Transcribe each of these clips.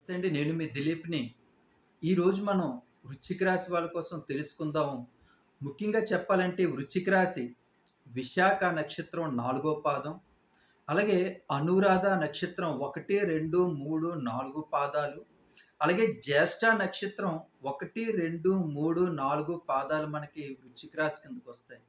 నమస్తే అండి. నేను మీ దిలీప్‌ని. ఈరోజు మనం వృశ్చిక రాశి వాళ్ళ కోసం తెలుసుకుందాం. ముఖ్యంగా చెప్పాలంటే వృశ్చిక రాశి విశాఖ నక్షత్రం 4 పాదం, అలాగే అనురాధ నక్షత్రం 1, 2, 3, 4 పాదాలు, అలాగే జ్యేష్ఠ నక్షత్రం 1, 2, 3, 4 పాదాలు మనకి వృశ్చిక రాశి కిందకొస్తాయి.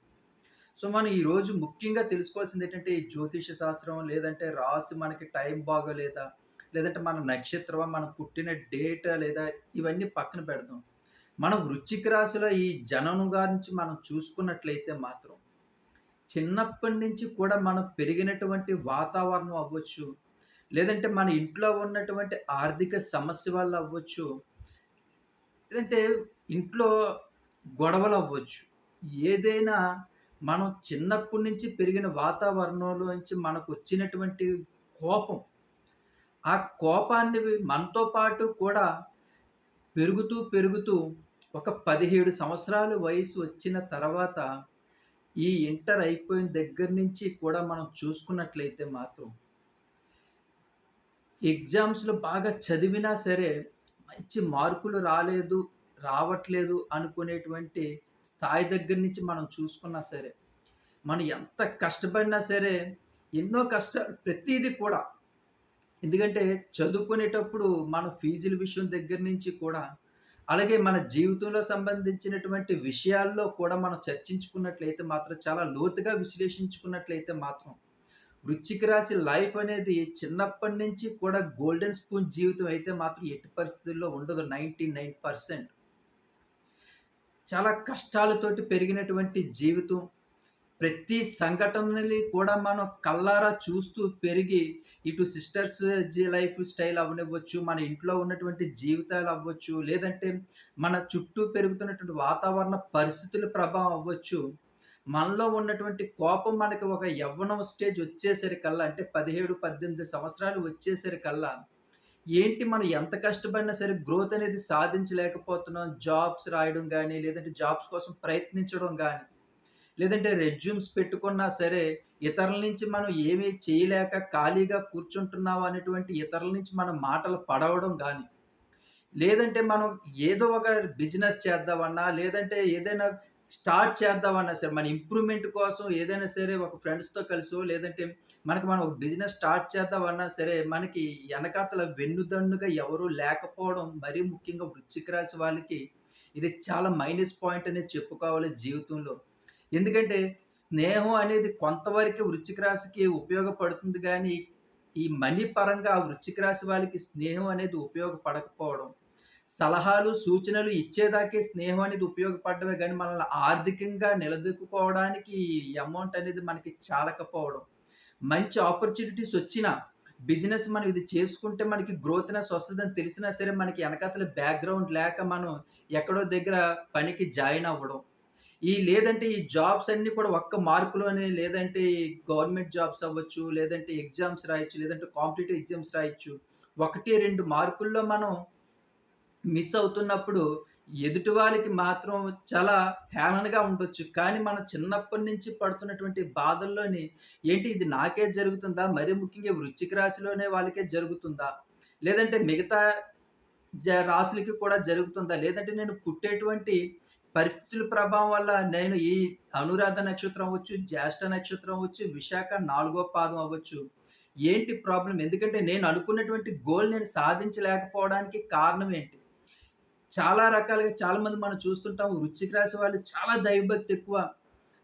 సో, మనం ఈరోజు ముఖ్యంగా తెలుసుకోవాల్సిందేంటంటే, ఈ జ్యోతిష శాస్త్రం లేదంటే రాశి మనకి టైం బాగోలేదా? లేదంటే మన నక్షత్రమా? మనం పుట్టిన డేటా లేదా? ఇవన్నీ పక్కన పెడదాం. మనం వృశ్చిక రాశిలో ఈ జననం గురించి మనం చూసుకున్నట్లయితే మాత్రం, చిన్నప్పటి నుంచి కూడా మనం పెరిగినటువంటి వాతావరణం అవ్వచ్చు, లేదంటే మన ఇంట్లో ఉన్నటువంటి ఆర్థిక సమస్య వల్ల అవ్వచ్చు, లేదంటే ఇంట్లో గొడవలవ్వచ్చు. ఏదైనా మనం చిన్నప్పటి నుంచి పెరిగిన వాతావరణంలోంచి మనకొచ్చినటువంటి కోపం, ఆ కోపాన్ని మనతో పాటు కూడా పెరుగుతూ ఒక 17 సంవత్సరాల వయసు వచ్చిన తర్వాత ఈ ఇంటర్ అయిపోయిన దగ్గర నుంచి కూడా మనం చూసుకున్నట్లయితే మాత్రం ఎగ్జామ్స్‌లో బాగా చదివినా సరే, మంచి మార్కులు రావట్లేదు అనుకునేటువంటి స్థాయి దగ్గర నుంచి మనం చూసుకున్నా సరే, మనం ఎంత కష్టపడినా సరే, ఎన్నో కష్టాలు ప్రతీది కూడా ఎందుకంటే చదువుకునేటప్పుడు మన ఫీజుల విషయం దగ్గర నుంచి కూడా, అలాగే మన జీవితంలో సంబంధించినటువంటి విషయాల్లో కూడా మనం చర్చించుకున్నట్లయితే మాత్రం, చాలా లోతుగా విశ్లేషించుకున్నట్లయితే మాత్రం వృశ్చిక రాశి లైఫ్ అనేది చిన్నప్పటి నుంచి కూడా గోల్డెన్ స్పూన్ జీవితం అయితే మాత్రం ఎట్టి పరిస్థితుల్లో ఉండదు. 99% చాలా కష్టాలతోటి పెరిగినటువంటి జీవితం. ప్రతి సంఘటనని కూడా మనం కళ్ళారా చూస్తూ పెరిగి, ఇటు సిస్టర్స్ లైఫ్ స్టైల్ అవ్వనివ్వచ్చు, మన ఇంట్లో ఉన్నటువంటి జీవితాలు అవ్వచ్చు, లేదంటే మన చుట్టూ పెరుగుతున్నటువంటి వాతావరణ పరిస్థితుల ప్రభావం అవ్వచ్చు. మనలో ఉన్నటువంటి కోపం మనకి ఒక యవ్వనం స్టేజ్ వచ్చేసరికల్లా అంటే 17, 18 సంవత్సరాలు వచ్చేసరికల్లా, ఏంటి మనం ఎంత కష్టపడినా సరే గ్రోత్ అనేది సాధించలేకపోతున్నాం. జాబ్స్ రాయడం గాని, లేదంటే జాబ్స్ కోసం ప్రయత్నించడం గాని, లేదంటే రెజ్యూమ్స్ పెట్టుకున్నా సరే, ఇతరుల నుంచి మనం ఏమీ చేయలేక ఖాళీగా కూర్చుంటున్నాం అనేటువంటి ఇతరుల నుంచి మన మాటలు పడవడం గాని, లేదంటే మనం ఏదో ఒక బిజినెస్ చేద్దామన్నా, లేదంటే ఏదైనా స్టార్ట్ చేద్దామన్నా సరే, మన ఇంప్రూవ్‌మెంట్ కోసం ఏదైనా సరే ఒక ఫ్రెండ్స్‌తో కలిసో, లేదంటే మనం ఒక బిజినెస్ స్టార్ట్ చేద్దామన్నా సరే, మనకి ఎనకాతల వెన్నుదన్నుగా ఎవరు లేకపోవడం మరీ ముఖ్యంగా వృశ్చిక రాశి వాళ్ళకి ఇది చాలా మైనస్ పాయింట్ అనేది చెప్పుకోవాలి జీవితంలో. ఎందుకంటే స్నేహం అనేది కొంతవరకే వృశ్చిక రాశికి ఉపయోగపడుతుంది గానీ, ఈ మనీ పరంగా వృశ్చిక రాశి వాళ్ళకి స్నేహం అనేది ఉపయోగపడకపోవడం. సలహాలు, సూచనలు ఇచ్చేదాకే స్నేహం అనేది ఉపయోగపడడమే గానీ, మనల్ని ఆర్థికంగా నిలదొక్కుకోవడానికి ఈ అమౌంట్ అనేది మనకి చాలకపోవడం. మంచి ఆపర్చునిటీస్ వచ్చినా, బిజినెస్ మనం ఇది చేసుకుంటే మనకి గ్రోత్‌నెస్ వస్తదని తెలిసినా సరే, మనకి ఎనకాతల బ్యాక్‌గ్రౌండ్ లేక మనం ఎక్కడో దగ్గర పనికి జాయిన్ అవ్వడం. లేదంటే ఈ జాబ్స్ అన్నీ కూడా ఒక్క మార్కులోనే లేదంటే గవర్నమెంట్ జాబ్స్ అవ్వచ్చు, లేదంటే ఎగ్జామ్స్ రాయొచ్చు, లేదంటే కాంపిటీటివ్ ఎగ్జామ్స్ రాయొచ్చు. 1, 2 మార్కుల్లో మనం మిస్ అవుతున్నప్పుడు ఎదుటి వాళ్ళకి మాత్రం చాలా హేళనగా ఉండొచ్చు. కానీ మనం చిన్నప్పటి నుంచి పడుతున్నటువంటి బాధల్లోని ఏంటి ఇది నాకే జరుగుతుందా? మరీ ముఖ్యంగా వృశ్చిక రాశిలోనే వాళ్ళకే జరుగుతుందా? లేదంటే మిగతా రాశులకి కూడా జరుగుతుందా? లేదంటే నేను పుట్టేటువంటి పరిస్థితుల ప్రభావం వల్ల నేను ఈ అనురాధ నక్షత్రం అవ్వచ్చు, జ్యేష్ఠ నక్షత్రం అవ్వచ్చు, విశాఖ 4 పాదం అవ్వచ్చు. ఏంటి ప్రాబ్లమ్? ఎందుకంటే నేను అనుకున్నటువంటి గోల్ నేను సాధించలేకపోవడానికి కారణం ఏంటి? చాలా రకాలుగా చాలామంది మనం చూస్తుంటాం. వృశ్చిక రాశి వాళ్ళు చాలా దైవభక్తి ఎక్కువ.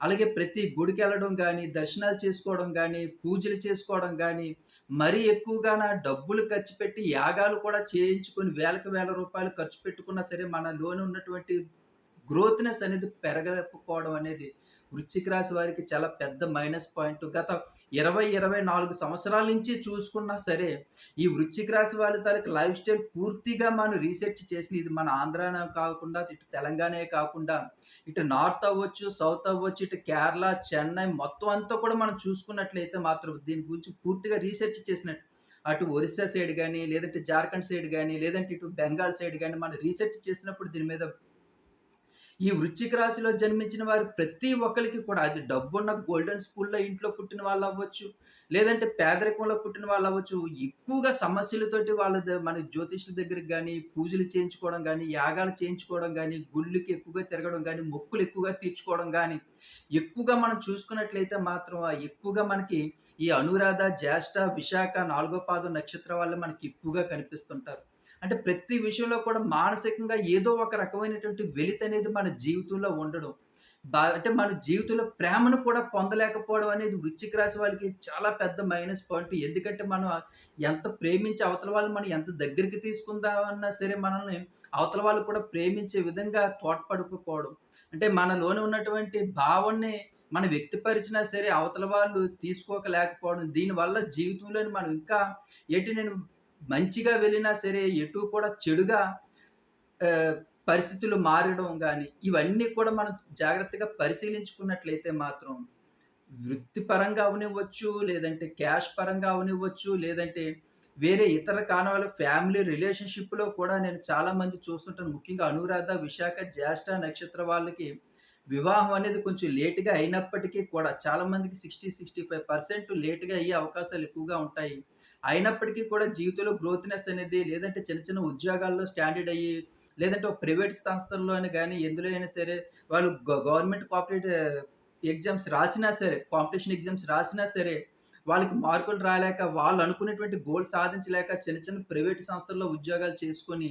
అలాగే ప్రతి గుడికెళ్ళడం గానీ, దర్శనాలు చేసుకోవడం గానీ, పూజలు చేసుకోవడం గానీ, మరీ ఎక్కువగాన డబ్బులు ఖర్చు పెట్టి యాగాలు కూడా చేయించుకొని వేలకు వేల రూపాయలు ఖర్చు పెట్టుకున్నా సరే, మనలోని ఉన్నటువంటి గ్రోత్‌నెస్ అనేది పెరగలేకపోవడం అనేది వృశ్చిక రాశి వారికి చాలా పెద్ద మైనస్ పాయింట్. గత 20, 24 సంవత్సరాల నుంచి చూసుకున్నా సరే, ఈ వృశ్చిక రాశి వాళ్ళ తాలూకు లైఫ్ స్టైల్ పూర్తిగా మనం రీసెర్చ్ చేసి ఇది మన ఆంధ్రానే కాకుండా, ఇటు తెలంగాణే కాకుండా, ఇటు నార్త్ అవ్వచ్చు, సౌత్ అవ్వచ్చు, ఇటు కేరళ, చెన్నై మొత్తం అంతా కూడా మనం చూసుకున్నట్లయితే మాత్రం దీని గురించి పూర్తిగా రీసెర్చ్ చేసినట్టు అటు ఒరిస్సా సైడ్ గాని, లేదంటే జార్ఖండ్ సైడ్ గాని, లేదంటే ఇటు బెంగాల్ సైడ్ గాని మనం రీసెర్చ్ చేసినప్పుడు దీని మీద ఈ వృశ్చిక రాశిలో జన్మించిన వారు ప్రతి ఒక్కళ్ళకి కూడా అది డబ్బున్న గోల్డెన్ స్పూన్‌లో ఇంట్లో పుట్టిన వాళ్ళవ్వచ్చు, లేదంటే పేదరికంలో పుట్టిన వాళ్ళవ్వచ్చు. ఎక్కువగా సమస్యలతోటి మన జ్యోతిష్యుల దగ్గరికి గాని, పూజలు చేయించుకోవడం గాని, యాగాలు చేయించుకోవడం గాని, గుళ్ళకి ఎక్కువగా తిరగడం గాని, మొక్కులు ఎక్కువగా తీర్చుకోవడం గాని, ఎక్కువగా మనం చూసుకున్నట్లయితే మాత్రం ఎక్కువగా మనకి ఈ అనురాధ, జ్యేష్ఠ, విశాఖ, నాలుగో పాదం నక్షత్రం వాళ్ళు మనకి ఎక్కువగా కనిపిస్తుంటారు. అంటే ప్రతి విషయంలో కూడా మానసికంగా ఏదో ఒక రకమైనటువంటి వెలితనేది మన జీవితంలో ఉండడం. అంటే మన జీవితంలో ప్రేమను కూడా పొందలేకపోవడం అనేది వృశ్చిక రాశి వాళ్ళకి చాలా పెద్ద మైనస్ పాయింట్. ఎందుకంటే మనం ఎంత ప్రేమించి అవతల వాళ్ళని మనం ఎంత దగ్గరికి తీసుకుందామన్నా సరే మనల్ని అవతల వాళ్ళు కూడా ప్రేమించే విధంగా తోడ్పడకపోవడం. అంటే మనలోనే ఉన్నటువంటి భావనని మనం వ్యక్తపరిచినా సరే అవతల వాళ్ళు తీసుకోలేకపోవడం. దీనివల్ల జీవితంలోని మనం ఇంకా నేను మంచిగా వెళ్ళినా సరే ఎటు కూడా చెడుగా ఆహ్, పరిస్థితులు మారడం గాని, ఇవన్నీ కూడా మనం జాగ్రత్తగా పరిశీలించుకున్నట్లయితే మాత్రం వృత్తిపరంగా అవనివ్వచ్చు, లేదంటే క్యాష్ పరంగా అవనివ్వచ్చు, లేదంటే వేరే ఇతర కారణాలు ఫ్యామిలీ రిలేషన్‌షిప్‌లో కూడా నేను చాలా మంది చూస్తుంటాను. ముఖ్యంగా అనురాధ, విశాఖ, జ్యేష్ఠ నక్షత్ర వాళ్ళకి వివాహం అనేది కొంచెం లేట్‌గా అయినప్పటికీ కూడా చాలా మందికి 65% లేట్‌గా అయ్యే అవకాశాలు ఎక్కువగా ఉంటాయి. అయినప్పటికీ కూడా జీవితంలో గ్రోత్‌నెస్ అనేది లేదంటే చిన్న చిన్న ఉద్యోగాల్లో స్టాండర్డ్ అయ్యి, లేదంటే ఒక ప్రైవేట్ సంస్థల్లోని గాని ఎందులో అయినా సరే వాళ్ళు గవర్నమెంట్ కోఆపరేట్ ఎగ్జామ్స్ రాసినా సరే, కాంపిటీషన్ ఎగ్జామ్స్ రాసినా సరే, వాళ్ళకి మార్కులు రాలేక, వాళ్ళు అనుకున్నటువంటి గోల్ సాధించలేక చిన్న చిన్న ప్రైవేట్ సంస్థల్లో ఉద్యోగాలు చేసుకొని,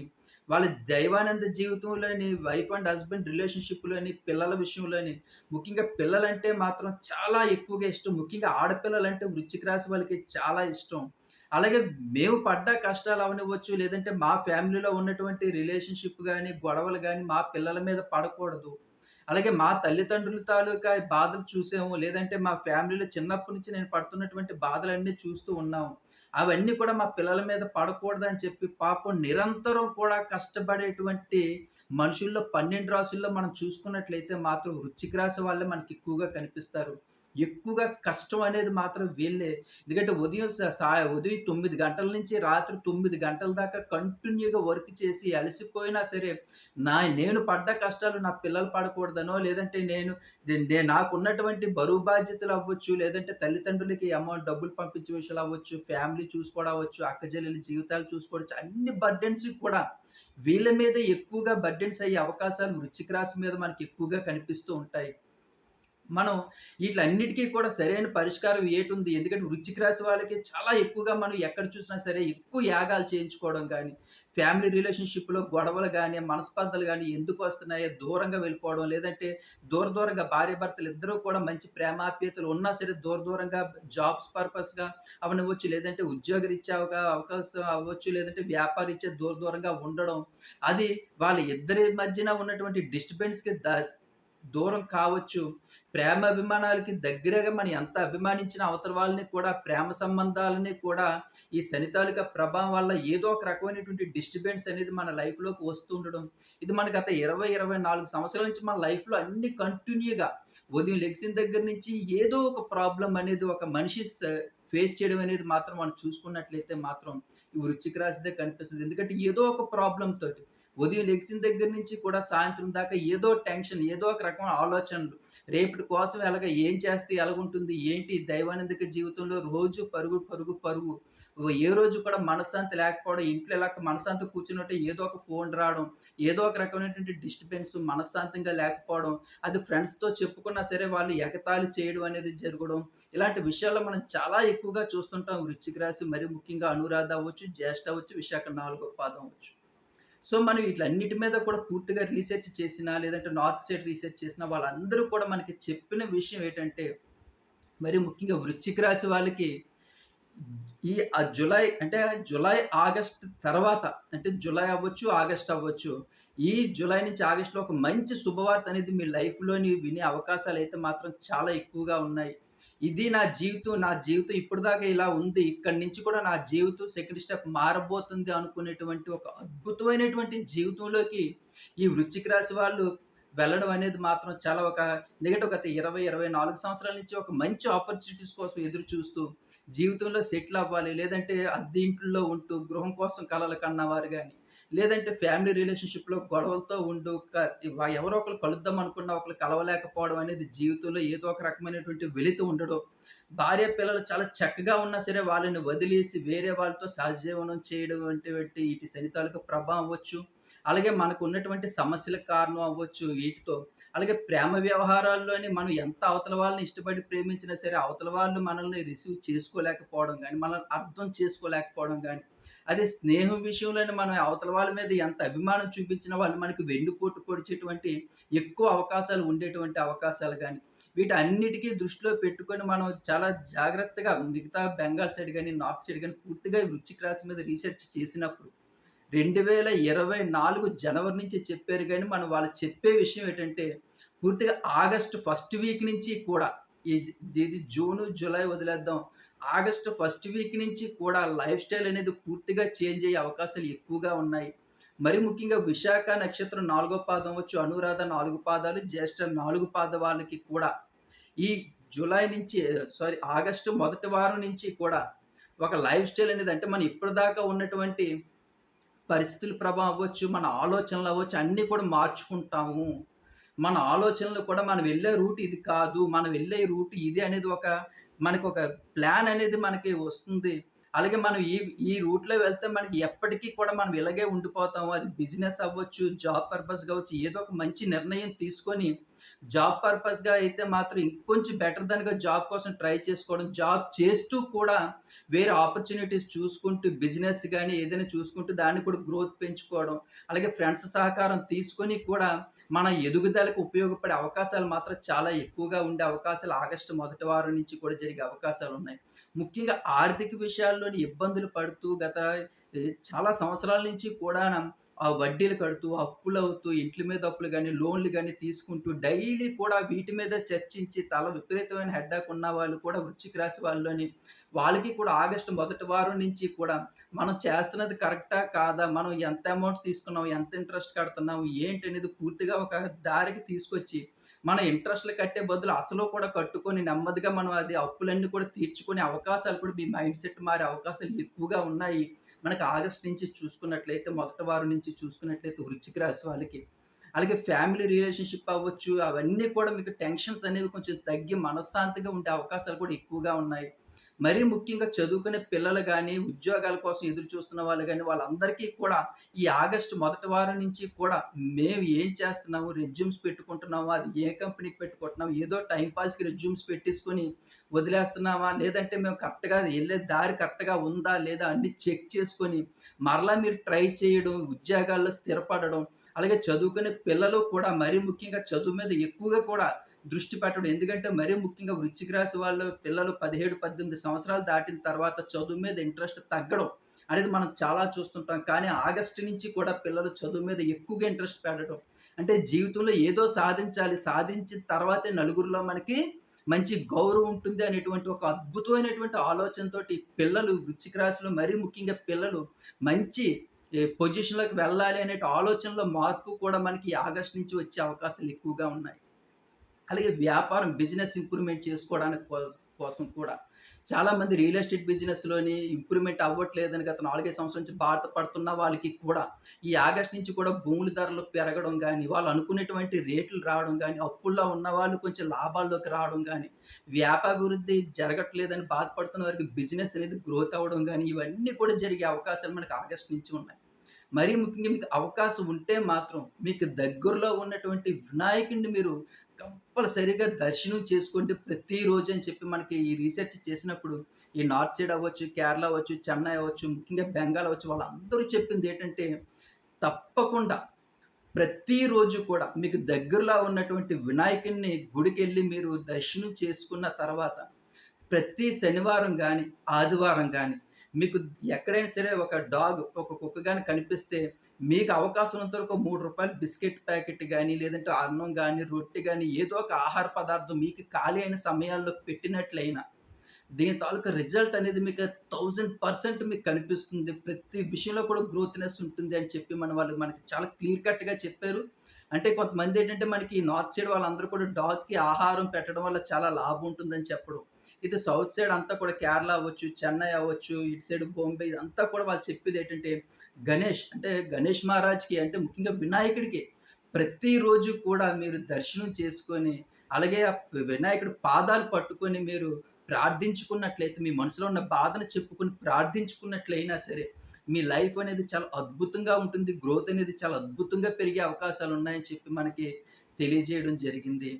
వాళ్ళ దైవానంద జీవితంలోని వైఫ్ అండ్ హస్బెండ్ రిలేషన్‌షిప్‌లోని, పిల్లల విషయంలోని, ముఖ్యంగా పిల్లలంటే మాత్రం చాలా ఎక్కువగా ఇష్టం. ముఖ్యంగా ఆడపిల్లలంటే వృశ్చిక రాశి వాళ్ళకి చాలా ఇష్టం. అలాగే మేము పడ్డ కష్టాలు అవ్వనివ్వచ్చు, లేదంటే మా ఫ్యామిలీలో ఉన్నటువంటి రిలేషన్‌షిప్ గాని, గొడవలు గాని మా పిల్లల మీద పడకూడదు. అలాగే మా తల్లిదండ్రుల తాలూకా బాధలు చూసాము. లేదంటే మా ఫ్యామిలీలో చిన్నప్పటి నుంచి నేను పడుతున్నటువంటి బాధలన్నీ చూస్తూ ఉన్నాము. అవన్నీ కూడా మా పిల్లల మీద పడకూడదని చెప్పి పాపం నిరంతరం కూడా కష్టపడేటువంటి మనుషుల్లో 12 రాసుల్లో మనం చూసుకున్నట్లయితే మాత్రం వృశ్చిక రాశి వాళ్ళే మనకి ఎక్కువగా కనిపిస్తారు. ఎక్కువగా కష్టం అనేది మాత్రం వీళ్ళే. ఎందుకంటే ఉదయం ఉదయం 9 గంటల నుంచి రాత్రి 9 గంటల దాకా కంటిన్యూ‌గా వర్క్ చేసి అలసిపోయినా సరే నేను పడ్డ కష్టాలు నా పిల్లలు పడకూడదనో, లేదంటే నాకున్నటువంటి బరువు బాధ్యతలు అవ్వచ్చు, లేదంటే తల్లిదండ్రులకి అమౌంట్ డబ్బులు పంపించే విషయాలు అవ్వచ్చు, ఫ్యామిలీ చూసుకోవడం అవ్వచ్చు, అక్కచెల్లెల జీవితాలు చూసుకోవచ్చు. అన్ని బర్డెన్స్ కూడా వీళ్ళ మీద ఎక్కువగా బర్డెన్స్ అయ్యే అవకాశాలు వృశ్చిక రాశి మీద మనకి ఎక్కువగా కనిపిస్తూ ఉంటాయి. మనం ఈట్లన్నిటికి కూడా సరైన పరిష్కారం ఏటుంది? ఎందుకంటే వృశ్చిక రాశి వాళ్ళకి చాలా ఎక్కువగా మనం ఎక్కడ చూసినా సరే ఎక్కువ యాగాలు చేయించుకోవడం గానీ, ఫ్యామిలీ రిలేషన్‌షిప్‌లో గొడవలు గానీ, మనస్పర్ధలు గానీ ఎందుకొస్తున్నాయో దూరంగా వెళ్ళిపోవడం, లేదంటే దూరంగా భార్యాభర్తలు ఇద్దరూ కూడా మంచి ప్రేమాప్యాయతలు ఉన్నా సరే దూరంగా జాబ్స్ పర్పస్‌గా అవ్వనివ్వచ్చు, లేదంటే ఉద్యోగరీత్యాగా అవకాశం అవ్వచ్చు, లేదంటే వ్యాపారరీత్యా దూరంగా ఉండడం. అది వాళ్ళ ఇద్దరి మధ్యన ఉన్నటువంటి డిస్టర్బెన్స్‌కి దూరం కావచ్చు. ప్రేమాభిమానాలకి దగ్గరగా మనం ఎంత అభిమానించినా అవతల వాళ్ళని కూడా ప్రేమ సంబంధాలని కూడా ఈ శని తాలూకా ప్రభావం వల్ల ఏదో ఒక రకమైనటువంటి డిస్టర్బెన్స్ అనేది మన లైఫ్‌లోకి వస్తూ ఉండడం. ఇది మన గత 24 సంవత్సరాల నుంచి మన లైఫ్‌లో అన్ని కంటిన్యూ‌గా ఉదయం లెగిసిన దగ్గర నుంచి ఏదో ఒక ప్రాబ్లమ్ అనేది ఒక మనిషి ఫేస్ చేయడం అనేది మాత్రం మనం చూసుకున్నట్లయితే మాత్రం ఈ వృశ్చిక రాశిదే కనిపిస్తది. ఎందుకంటే ఏదో ఒక ప్రాబ్లమ్ తోటి ఉదయం లెగిసిన దగ్గర నుంచి కూడా సాయంత్రం దాకా ఏదో టెన్షన్, ఏదో ఒక రకమైన ఆలోచనలు. రేపటి కోసం ఏం చేస్తే ఎలాగుంటుంది? ఏంటి దైవానందిక జీవితంలో రోజు పరుగు, పరుగు, పరుగు. ఏ రోజు కూడా మనశ్శాంతి లేకపోవడం, ఇంట్లో ఇలా మనశ్శాంతిగా కూర్చున్నట్టే ఏదో ఒక ఫోన్ రావడం, ఏదో ఒక రకమైనటువంటి డిస్టర్బెన్స్, మనశ్శాంతంగా లేకపోవడం, అది ఫ్రెండ్స్‌తో చెప్పుకున్నా సరే వాళ్ళు ఎగతాళి చేయడం అనేది జరగడం. ఇలాంటి విషయాల్లో మనం చాలా ఎక్కువగా చూస్తుంటాం వృశ్చిక రాశి, మరి ముఖ్యంగా అనురాధ అవ్వచ్చు, జ్యేష్ఠ అవ్వచ్చు, విశాఖ నాలుగో పాదం అవ్వచ్చు. సో, మనం వీట్లన్నిటి మీద కూడా పూర్తిగా రీసెర్చ్ చేసినా, లేదంటే నార్త్ సైడ్ రీసెర్చ్ చేసినా వాళ్ళందరూ కూడా మనకి చెప్పిన విషయం ఏటంటే, మరి ముఖ్యంగా వృశ్చిక రాశి వాళ్ళకి ఈ జులై, ఆగస్ట్ తర్వాత అంటే జులై అవ్వచ్చు, ఆగస్ట్ అవ్వచ్చు. ఈ జులై నుంచి ఆగస్ట్‌లో ఒక మంచి శుభవార్త అనేది మీ లైఫ్‌లోని వినే అవకాశాలైతే మాత్రం చాలా ఎక్కువగా ఉన్నాయి. ఇది నా జీవితం ఇప్పటిదాకా ఇలా ఉంది. ఇక్కడి నుంచి కూడా నా జీవితం సెకండ్ స్టెప్ మారబోతుంది అనుకునేటువంటి ఒక అద్భుతమైనటువంటి జీవితంలోకి ఈ వృశ్చిక రాశి వాళ్ళు వెళ్ళడం అనేది మాత్రం చాలా ఎందుకంటే ఒక 24 సంవత్సరాల నుంచి ఒక మంచి ఆపర్చునిటీస్ కోసం ఎదురు చూస్తూ జీవితంలో సెటిల్ అవ్వాలి. లేదంటే అద్దె ఇంట్లో ఉంటూ గృహం కోసం కలలు కన్నవారు గాని, లేదంటే ఫ్యామిలీ రిలేషన్‌షిప్‌లో గొడవలతో ఉండు ఎవరో ఒకళ్ళు కలుద్దాం అనుకున్నా ఒకళ్ళు కలవలేకపోవడం అనేది జీవితంలో ఏదో ఒక రకమైనటువంటి వెలితి ఉండడం. భార్య పిల్లలు చాలా చక్కగా ఉన్నా సరే వాళ్ళని వదిలేసి వేరే వాళ్ళతో సహజీవనం చేయడం వంటివంటి ఈటి శని తాలూకా ప్రభావం అవ్వచ్చు. అలాగే మనకున్నటువంటి సమస్యలకు కారణం అవ్వచ్చు వీటితో. అలాగే ప్రేమ వ్యవహారాల్లోని మనం ఎంత అవతల వాళ్ళని ఇష్టపడి ప్రేమించినా సరే, అవతల వాళ్ళు మనల్ని రిసీవ్ చేసుకోలేకపోవడం గానీ, మనల్ని అర్థం చేసుకోలేకపోవడం గానీ, అదే స్నేహం విషయంలోనే మనం అవతల వాళ్ళ మీద ఎంత అభిమానం చూపించినా వాళ్ళు మనకి వెన్నుపోటు పొడిచేటువంటి ఎక్కువ అవకాశాలు ఉండేటువంటి అవకాశాలు గానీ, వీటన్నిటికి దృష్టిలో పెట్టుకొని మనం చాలా జాగ్రత్తగా మిగతా బెంగాల్ సైడ్ గాని, నార్త్ సైడ్ గాని పూర్తిగా వృశ్చిక రాశి మీద రీసెర్చ్ చేసినప్పుడు 2024 జనవరి నుంచి చెప్పారు గానీ, మనం వాళ్ళు చెప్పే విషయం ఏంటంటే, పూర్తిగా ఆగస్ట్ ఫస్ట్ వీక్ నుంచి కూడా ఇది జూను, జులై వదిలేద్దాం. ఆగస్ట్ ఫస్ట్ వీక్ నుంచి కూడా లైఫ్ స్టైల్ అనేది పూర్తిగా చేంజ్ అయ్యే అవకాశాలు ఎక్కువగా ఉన్నాయి. మరి ముఖ్యంగా విశాఖ నక్షత్రం 4 పాదం అవ్వచ్చు, అనురాధ 4 పాదాలు, జ్యేష్ఠ 4 పాద వాళ్ళకి కూడా ఈ జులై నుంచి ఆగస్టు మొదటి వారం నుంచి కూడా ఒక లైఫ్ స్టైల్ అనేది అంటే మనం ఇప్పటిదాకా ఉన్నటువంటి పరిస్థితుల ప్రభావం అవ్వచ్చు, మన ఆలోచనలు అవ్వచ్చు అన్నీ కూడా మార్చుకుంటాము. మన ఆలోచనలు కూడా మనం వెళ్ళే రూట్ ఇది కాదు. మనం వెళ్ళే రూట్ ఇది అనేది మనకొక ప్లాన్ అనేది మనకి వస్తుంది. అలాగే మనం ఈ రూట్‌లో వెళ్తే మనకి ఎప్పటికి కూడా మనం ఇలాగే ఉండిపోతాము. అది బిజినెస్ అవ్వచ్చు, జాబ్ పర్పస్ కావచ్చు, ఏదో ఒక మంచి నిర్ణయం తీసుకొని జాబ్ పర్పస్‌గా అయితే మాత్రం ఇంకొంచెం బెటర్ దాన్‌గా జాబ్ కోసం ట్రై చేసుకోవడం. జాబ్ చేస్తూ కూడా వేరే ఆపర్చునిటీస్ చూసుకుంటూ బిజినెస్ గాని ఏదైనా చూసుకుంటూ దాన్ని కూడా గ్రోత్ పెంచుకోవడం. అలాగే ఫ్రెండ్స్ సహకారం తీసుకొని కూడా మన ఎదుగుదలకు ఉపయోగపడే అవకాశాలు మాత్రం చాలా ఎక్కువగా ఉండే అవకాశాలు ఆగస్టు మొదటి వారం నుంచి కూడా జరిగే అవకాశాలున్నాయి. ముఖ్యంగా ఆర్థిక విషయాల్లోని ఇబ్బందులు పడుతూ చాలా సంవత్సరాల నుంచి కూడా ఆ వడ్డీలు కడుతూ, అప్పులవుతూ, ఇంట్ల మీద అప్పులు గాని, లోన్‌లు గాని తీసుకుంటూ డైలీ కూడా వీటి మీద చర్చించి తల విపరీతమైన హెడ్‌ఏక్ ఉన్న వాళ్ళు కూడా వృశ్చిక రాశి వాళ్ళలోని వాళ్ళకి కూడా ఆగస్టు మొదటి వారం నుంచి కూడా మనం చేస్తున్నది కరెక్టా? కాదా? మనం ఎంత అమౌంట్ తీసుకున్నాం? ఎంత ఇంట్రెస్ట్ కడుతున్నాం? ఏంటనేది పూర్తిగా ఒక దారికి తీసుకొచ్చి, మన ఇంట్రెస్ట్‌లు కట్టే బదులు అసలు కూడా కట్టుకొని నెమ్మదిగా మనం అది అప్పులన్నీ కూడా తీర్చుకునే అవకాశాలు కూడా మీ మైండ్ సెట్ మారే అవకాశాలు ఎక్కువగా ఉన్నాయి. మనకు ఆగస్ట్ నుంచి చూసుకున్నట్లయితే, మొదటి వారం నుంచి చూసుకున్నట్లయితే వృశ్చిక రాశి వాళ్ళకి. అలాగే ఫ్యామిలీ రిలేషన్‌షిప్ అవ్వచ్చు, అవన్నీ కూడా మీకు టెన్షన్స్ అనేవి కొంచెం తగ్గి మనశ్శాంతిగా ఉండే అవకాశాలు కూడా ఎక్కువగా ఉన్నాయి. మరీ ముఖ్యంగా చదువుకునే పిల్లలు గాని, ఉద్యోగాల కోసం ఎదురు చూస్తున్న వాళ్ళు గాని, వాళ్ళందరికీ కూడా ఈ ఆగస్టు మొదటి వారం నుంచి కూడా మేము ఏం చేస్తున్నాము, రెజ్యూమ్స్ పెట్టుకుంటున్నామా, అది ఏ కంపెనీకి పెట్టుకుంటున్నాం, ఏదో టైమ్ పాస్‌కి రెజ్యూమ్స్ పెట్టేసుకొని వదిలేస్తున్నామా, లేదంటే మేము కరెక్ట్‌గా ఎళ్ళే దారి కరెక్ట్‌గా ఉందా, లేదా అన్నీ చెక్ చేసుకొని, మరలా మీరు ట్రై చేయడం, ఉద్యోగాల్లో స్థిరపడడం, అలాగే చదువుకునే పిల్లలు కూడా మరీ ముఖ్యంగా చదువు మీద ఎక్కువగా కూడా దృష్టి పెట్టడం. ఎందుకంటే మరీ ముఖ్యంగా వృశ్చిక రాశి వాళ్ళు పిల్లలు 17, 18 సంవత్సరాలు దాటిన తర్వాత చదువు మీద ఇంట్రెస్ట్ తగ్గడం అనేది మనం చాలా చూస్తుంటాం. కానీ ఆగస్టు నుంచి కూడా పిల్లలు చదువు మీద ఎక్కువగా ఇంట్రెస్ట్ పెట్టడం. అంటే జీవితంలో ఏదో సాధించాలి. సాధించిన తర్వాతే నలుగురిలో మనకి మంచి గౌరవం ఉంటుంది అనేటువంటి ఒక అద్భుతమైనటువంటి ఆలోచనతోటి పిల్లలు వృశ్చిక రాశిలో మరీ ముఖ్యంగా పిల్లలు మంచి పొజిషన్‌లోకి వెళ్ళాలి అనే ఆలోచనలో మార్పు కూడా మనకి ఈ ఆగస్టు నుంచి వచ్చే అవకాశాలు ఎక్కువగా ఉన్నాయి. అలాగే వ్యాపారం, బిజినెస్ ఇంప్రూవ్‌మెంట్ చేసుకోవడానికి కోసం కూడా చాలామంది రియల్ ఎస్టేట్ బిజినెస్‌లోని ఇంప్రూవ్‌మెంట్ అవ్వట్లేదని గత 4, 5 సంవత్సరాల నుంచి బాధపడుతున్న వాళ్ళకి కూడా ఈ ఆగస్ట్ నుంచి కూడా భూముల ధరలు పెరగడం గాని, వాళ్ళు అనుకునేటువంటి రేట్లు రావడం గాని, అప్పుల్లో ఉన్నవాళ్ళు కొంచెం లాభాల్లోకి రావడం గాని, వ్యాపారాభివృద్ధి జరగట్లేదని బాధపడుతున్న వారికి బిజినెస్ అనేది గ్రోత్ అవ్వడం గాని, ఇవన్నీ కూడా జరిగే అవకాశాలు మనకు ఆగస్ట్ నుంచి ఉన్నాయి. మరీ ముఖ్యంగా మీకు అవకాశం ఉంటే మాత్రం మీకు దగ్గరలో ఉన్నటువంటి వినాయకుడిని మీరు కంపల్సరీగా దర్శనం చేసుకోండి ప్రతిరోజు అని చెప్పి మనకి ఈ రీసెర్చ్ చేసినప్పుడు ఈ నార్త్ సైడ్ అవ్వచ్చు, కేరళ అవ్వచ్చు, చెన్నై అవ్వచ్చు, ముఖ్యంగా బెంగాల్ అవ్వచ్చు వాళ్ళందరూ చెప్పింది ఏంటంటే తప్పకుండా ప్రతిరోజు కూడా మీకు దగ్గరలో ఉన్నటువంటి వినాయకుడిని గుడికెళ్ళి మీరు దర్శనం చేసుకున్న తర్వాత ప్రతి శనివారం గాని, ఆదివారం గాని మీకు ఎక్కడైనా సరే ఒక కుక్క గాని కనిపిస్తే మీకు అవకాశం ఉన్నంత వరకు రూ. 3 బిస్కెట్ ప్యాకెట్ గాని, లేదంటే అన్నం గాని, రొట్టె గాని ఏదో ఒక ఆహార పదార్థం మీకు ఖాళీ అయిన సమయాల్లో పెట్టినట్లయినా, దీని తాలూకా రిజల్ట్ అనేది మీకు 1000% మీకు కనిపిస్తుంది. ప్రతి విషయంలో కూడా గ్రోత్‌నెస్ ఉంటుంది అని చెప్పి మనకి చాలా క్లియర్ కట్‌గా చెప్పారు. అంటే కొంతమందేంటంటే మనకి నార్త్ సైడ్ వాళ్ళందరూ కూడా డాగ్‌కి ఆహారం పెట్టడం వల్ల చాలా లాభం ఉంటుందని చెప్పడం. ఇటు సౌత్ సైడ్ అంతా కూడా కేరళ అవ్వచ్చు, చెన్నై అవ్వచ్చు, ఇటు సైడ్ బాంబే ఇదంతా కూడా వాళ్ళు చెప్పేదేంటంటే అంటే గణేష్ మహారాజ్‌కి అంటే ముఖ్యంగా వినాయకుడికి ప్రతిరోజు కూడా మీరు దర్శనం చేసుకొని, అలాగే ఆ వినాయకుడి పాదాలు పట్టుకొని మీరు ప్రార్థించుకున్నట్లయితే, మీ మనసులో ఉన్న బాధను చెప్పుకొని ప్రార్థించుకున్నట్లయినా సరే, మీ లైఫ్ అనేది చాలా అద్భుతంగా ఉంటుంది. గ్రోత్ అనేది చాలా అద్భుతంగా పెరిగే అవకాశాలున్నాయని చెప్పి మనకి తెలియజేయడం జరిగింది.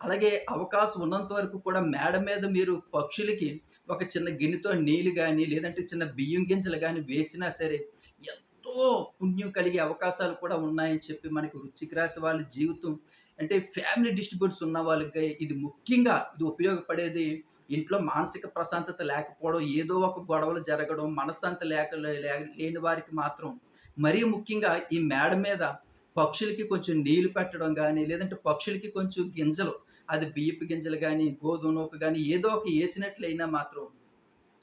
అలాగే అవకాశం ఉన్నంత వరకు కూడా మేడ మీద మీరు పక్షులకి ఒక చిన్న గిన్నెతో నీళ్ళు గాని, లేదంటే చిన్న బియ్యం గింజలు గాని వేసినా సరే, ఎంతో పుణ్యం కలిగే అవకాశాలు కూడా ఉన్నాయని చెప్పి మనకి వృశ్చిక రాశి వాళ్ళ జీవితం అంటే ఫ్యామిలీ డిస్ట్రిబ్యూట్స్ ఉన్న వాళ్ళకి ఇది ముఖ్యంగా ఇది ఉపయోగపడేది. ఇంట్లో మానసిక ప్రశాంతత లేకపోవడం, ఏదో ఒక గొడవలు జరగడం, మనశ్శాంతి లేని వారికి మాత్రం మరీ ముఖ్యంగా ఈ మేడ మీద పక్షులకి కొంచెం నీళ్లు పెట్టడం గాని, లేదంటే పక్షులకి కొంచెం గింజలు అది బియ్యపు గింజలు గాని, గోధుమ నూక గాని ఏదో ఒక ఏసినట్లయినా మాత్రం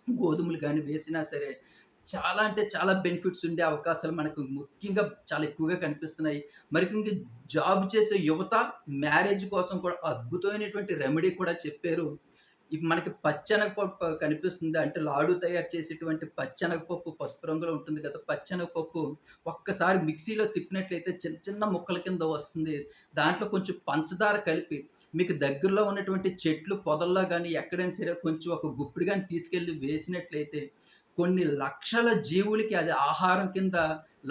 గోధుమలు గాని వేసినా సరే, చాలా అంటే చాలా బెనిఫిట్స్ ఉండే అవకాశాలు మనకు ముఖ్యంగా చాలా ఎక్కువగా కనిపిస్తున్నాయి. మరికొంక జాబ్ చేసే యువత మ్యారేజ్ కోసం కూడా అద్భుతమైనటువంటి రెమెడీ కూడా చెప్పారు. మనకి పచ్చెనగపప్పు కనిపిస్తుంది. అంటే లాడు తయారు చేసేటువంటి పచ్చెనగపప్పు పసుపు రంగులో ఉంటుంది కదా! పచ్చెనగపప్పు ఒక్కసారి మిక్సీలో తిప్పినట్లయితే చిన్న చిన్న ముక్కల కింద వస్తుంది. దాంట్లో కొంచెం పంచదార కలిపి మీకు దగ్గరలో ఉన్నటువంటి చెట్లు, పొదల్లో గాని ఎక్కడైనా సరే కొంచెం ఒక గుప్పిడి గాని తీసుకెళ్ళి వేసినట్లయితే కొన్ని లక్షల జీవులకి అది ఆహారం కింద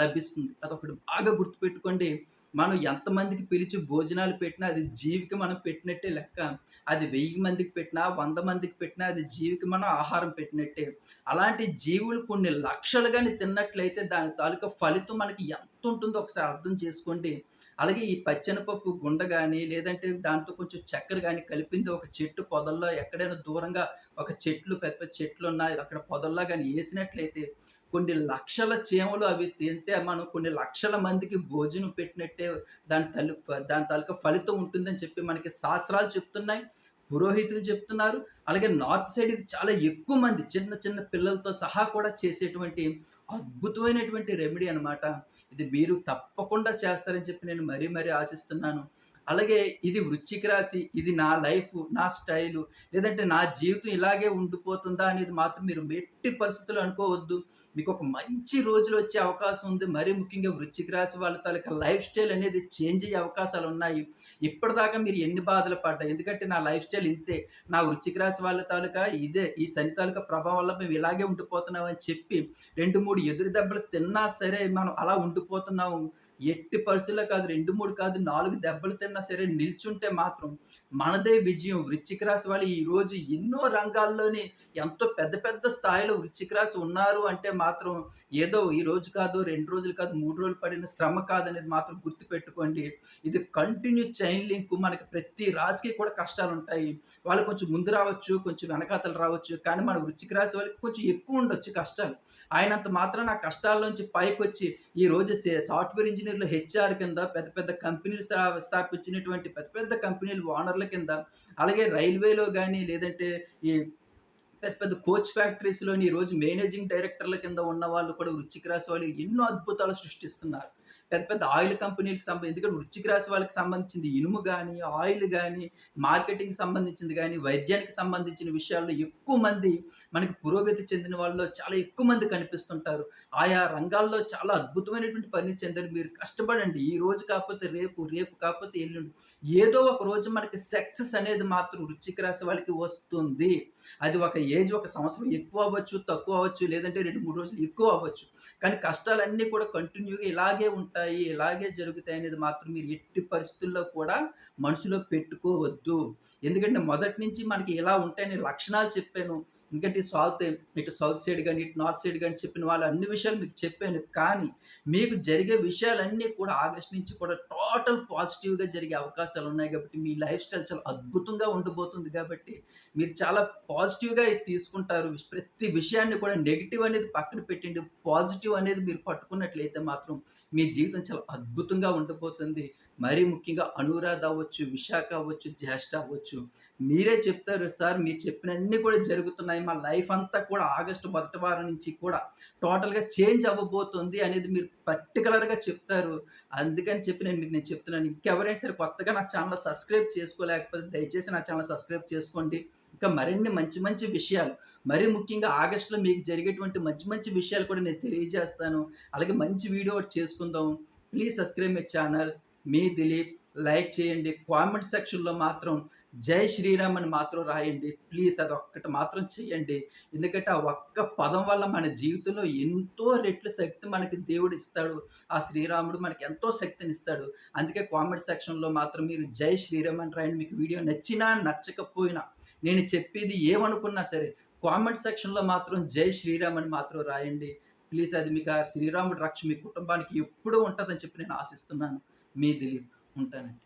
లభిస్తుంది. అదొకటి బాగా గుర్తుపెట్టుకోండి. మనం ఎంతమందికి పిలిచి భోజనాలు పెట్టినా అది జీవికి మనం పెట్టినట్టే లెక్క. అది 1000 మందికి పెట్టినా, 100 మందికి పెట్టినా అది జీవికి మనం ఆహారం పెట్టినట్టే. అలాంటి జీవులు కొన్ని లక్షలు గాని తిన్నట్లయితే దాని తాలూకా ఫలితం మనకి ఎంతుంటుందో ఒకసారి అర్థం చేసుకోండి. అలాగే ఈ పచ్చెనపప్పు గుండ గాని, లేదంటే దాంతో కొంచెం చక్కెర గాని కలిపింది ఒక చెట్టు పొదల్లో ఎక్కడైనా దూరంగా ఒక చెట్లు పెద్ద పెద్ద చెట్లున్నాయి. అక్కడ పొదల్లో గాని ఏసినట్లయితే కొన్ని లక్షల చీమలు అవి తింటే మనం కొన్ని లక్షల మందికి భోజనం పెట్టినట్టే దాని తాలూకా ఫలితం ఉంటుందని చెప్పి మనకి శాస్త్రాలు చెప్తున్నాయి. పురోహితులు చెప్తున్నారు. అలాగే నార్త్ సైడ్ ఇది చాలా ఎక్కువ మంది చిన్న చిన్న పిల్లలతో సహా కూడా చేసేటువంటి అద్భుతమైనటువంటి రెమెడీ అనమాట. ఇది మీరు తప్పకుండా చేస్తారని చెప్పి నేను మరీ మరీ ఆశిస్తున్నాను. అలాగే ఇది వృశ్చిక రాశి. ఇది నా లైఫు, నా స్టైలు లేదంటే నా జీవితం ఇలాగే ఉండిపోతుందా అనేది మాత్రం మీరు ఎట్టి పరిస్థితుల్లో అనుకోవద్దు. మీకొక మంచి రోజులొచ్చే అవకాశం ఉంది. మరీ ముఖ్యంగా వృశ్చిక రాశి వాళ్ళ తాలూకా లైఫ్ స్టైల్ అనేది చేంజ్ అయ్యే అవకాశాలున్నాయి. ఇప్పటిదాకా మీరు ఎన్ని బాధలు పడ్డా ఎందుకంటే నా లైఫ్ స్టైల్ ఇంతే. నా వృశ్చిక రాశి వాళ్ళ తాలూకా ఇదే. ఈ శని తాలూకా ప్రభావం వల్ల మేము ఇలాగే ఉండిపోతున్నాం అని చెప్పి 2, 3 ఎదురు దెబ్బలు తిన్నా సరే మనం అలా ఉండిపోతున్నాము. ఎట్టి పరిస్థితుల్లో కాదు 2, 3 కాదు 4 దెబ్బలు తిన్నా సరే నిల్చుంటే మాత్రం మనదే విజయం. వృశ్చిక రాశి వాళ్ళు ఈరోజు ఎన్నో రంగాల్లోని ఎంతో పెద్ద పెద్ద స్థాయిలో వృశ్చిక రాశి ఉన్నారు అంటే మాత్రం ఏదో ఈ రోజు కాదు, 2 రోజులు కాదు, 3 రోజులు పడిన శ్రమ కాదనేది మాత్రం గుర్తుపెట్టుకోండి. ఇది కంటిన్యూ చైన్ లింక్ మనకి ప్రతి రాశికి కూడా కష్టాలుంటాయి. వాళ్ళు కొంచెం ముందు రావచ్చు, కొంచెం వెనకాతల రావచ్చు. కానీ మన వృశ్చిక రాశి వాళ్ళకి కొంచెం ఎక్కువ ఉండొచ్చు కష్టాలు. ఆయనంత మాత్రాన ఆ కష్టాల్లోంచి పైకొచ్చి ఈరోజు సాఫ్ట్‌వేర్ ఇంజినీర్‌లు హెచ్‌ఆర్ కింద పెద్ద పెద్ద కంపెనీలు స్థాపించినటువంటి పెద్ద పెద్ద కంపెనీలు ఓనర్‌ల కింద, అలాగే రైల్వేలో గాని లేదంటే ఈ పెద్ద పెద్ద కోచ్ ఫ్యాక్టరీస్‌లోని ఈరోజు మేనేజింగ్ డైరెక్టర్‌ల కింద ఉన్న వాళ్ళు కూడా వృశ్చిక రాశి వాళ్ళు ఎన్నో అద్భుతాలు సృష్టిస్తున్నారు. పెద్ద పెద్ద ఆయిల్ కంపెనీలకి ఎందుకంటే వృశ్చిక రాశి వాళ్ళకి సంబంధించింది ఇనుము గాని, ఆయిల్ గాని, మార్కెటింగ్‌కి సంబంధించింది గాని, వైద్యానికి సంబంధించిన విషయాల్లో ఎక్కువ మంది మనకి పురోగతి చెందిన వాళ్ళలో చాలా ఎక్కువ మంది కనిపిస్తుంటారు. ఆయా రంగాల్లో చాలా అద్భుతమైనటువంటి పని చెందారు. మీరు కష్టపడండి. ఈ రోజు కాకపోతే రేపు, రేపు కాకపోతే ఎల్లుండి. ఏదో ఒక రోజు మనకి సక్సెస్ అనేది మాత్రం వృశ్చిక రాశి వాళ్ళకి వస్తుంది. అది ఒక ఏజ్ ఒక సంవత్సరం ఎక్కువ అవ్వచ్చు, తక్కువ అవ్వచ్చు, లేదంటే 2, 3 రోజులు ఎక్కువ అవ్వచ్చు. కానీ కష్టాలన్నీ కూడా కంటిన్యూ‌గా ఇలాగే ఉంటాయి, ఇలాగే జరుగుతాయనేది మాత్రం మీరు ఎట్టి పరిస్థితుల్లో కూడా మనసులో పెట్టుకోవద్దు. ఎందుకంటే మొదటి నుంచి మనకి ఇలా ఉంటాయని లక్షణాలు చెప్పాను. ఎందుకంటే ఇటు సౌత్ సైడ్ గాని, ఇటు నార్త్ సైడ్ గాని చెప్పిన వాళ్ళ అన్ని విషయాలు మీకు చెప్పాను. కానీ మీకు జరిగే విషయాలన్నీ కూడా ఆగస్ట్ నుంచి కూడా టోటల్ పాజిటివ్‌గా జరిగే అవకాశాలున్నాయి కాబట్టి, మీ లైఫ్ స్టైల్ చాలా అద్భుతంగా ఉండబోతుంది కాబట్టి, మీరు చాలా పాజిటివ్‌గా ఇది తీసుకుంటారు. ప్రతి విషయాన్ని కూడా నెగెటివ్ అనేది పక్కన పెట్టండి. పాజిటివ్ అనేది మీరు పట్టుకున్నట్లయితే మాత్రం మీ జీవితం చాలా అద్భుతంగా ఉండబోతుంది. మరీ ముఖ్యంగా అనురాధ అవ్వచ్చు, విశాఖ అవ్వచ్చు, జ్యేష్ఠ అవ్వచ్చు. మీరే చెప్తారు సార్ మీరు చెప్పినన్ని కూడా జరుగుతున్నాయి. మా లైఫ్ అంతా కూడా ఆగస్టు మొదటి వారం నుంచి కూడా టోటల్‌గా చేంజ్ అవ్వబోతుంది అనేది మీరు పర్టిక్యులర్‌గా చెప్తారు. అందుకని చెప్పి నేను చెప్తున్నాను. ఇంకెవరైనా సరే కొత్తగా నా ఛానెల్ సబ్స్క్రైబ్ చేసుకోలేకపోతే దయచేసి నా ఛానెల్ సబ్స్క్రైబ్ చేసుకోండి. ఇంకా మరిన్ని మంచి మంచి విషయాలు మరీ ముఖ్యంగా ఆగస్ట్‌లో మీకు జరిగేటువంటి మంచి మంచి విషయాలు కూడా నేను తెలియజేస్తాను. అలాగే మంచి వీడియో ఒకటి చేసుకుందాం. Please subscribe my channel. Me Dilip. Like చేయండి. కామెంట్ సెక్షన్‌లో మాత్రం జై శ్రీరామ్ అని మాత్రం రాయండి. ప్లీజ్ అదొక్కటి మాత్రం చేయండి. ఎందుకంటే ఆ ఒక్క పదం వల్ల మన జీవితంలో ఎంతో రెట్లు శక్తి మనకి దేవుడు ఇస్తాడు. ఆ శ్రీరాముడు మనకి ఎంతో శక్తినిస్తాడు. అందుకే కామెంట్ సెక్షన్‌లో మాత్రం మీరు జై శ్రీరామ్ అని రాయండి. మీకు వీడియో నచ్చినా, నచ్చకపోయినా, నేను చెప్పేది ఏమనుకున్నా సరే, కామెంట్ సెక్షన్‌లో మాత్రం జై శ్రీరామ్ అని మాత్రం రాయండి. ప్లీజ్ అది మీకు ఆ శ్రీరాముడి రక్ష మీ కుటుంబానికి ఎప్పుడూ ఉంటదని చెప్పి నేను ఆశిస్తున్నాను. మీ దిలీప్. ఉంటానండి.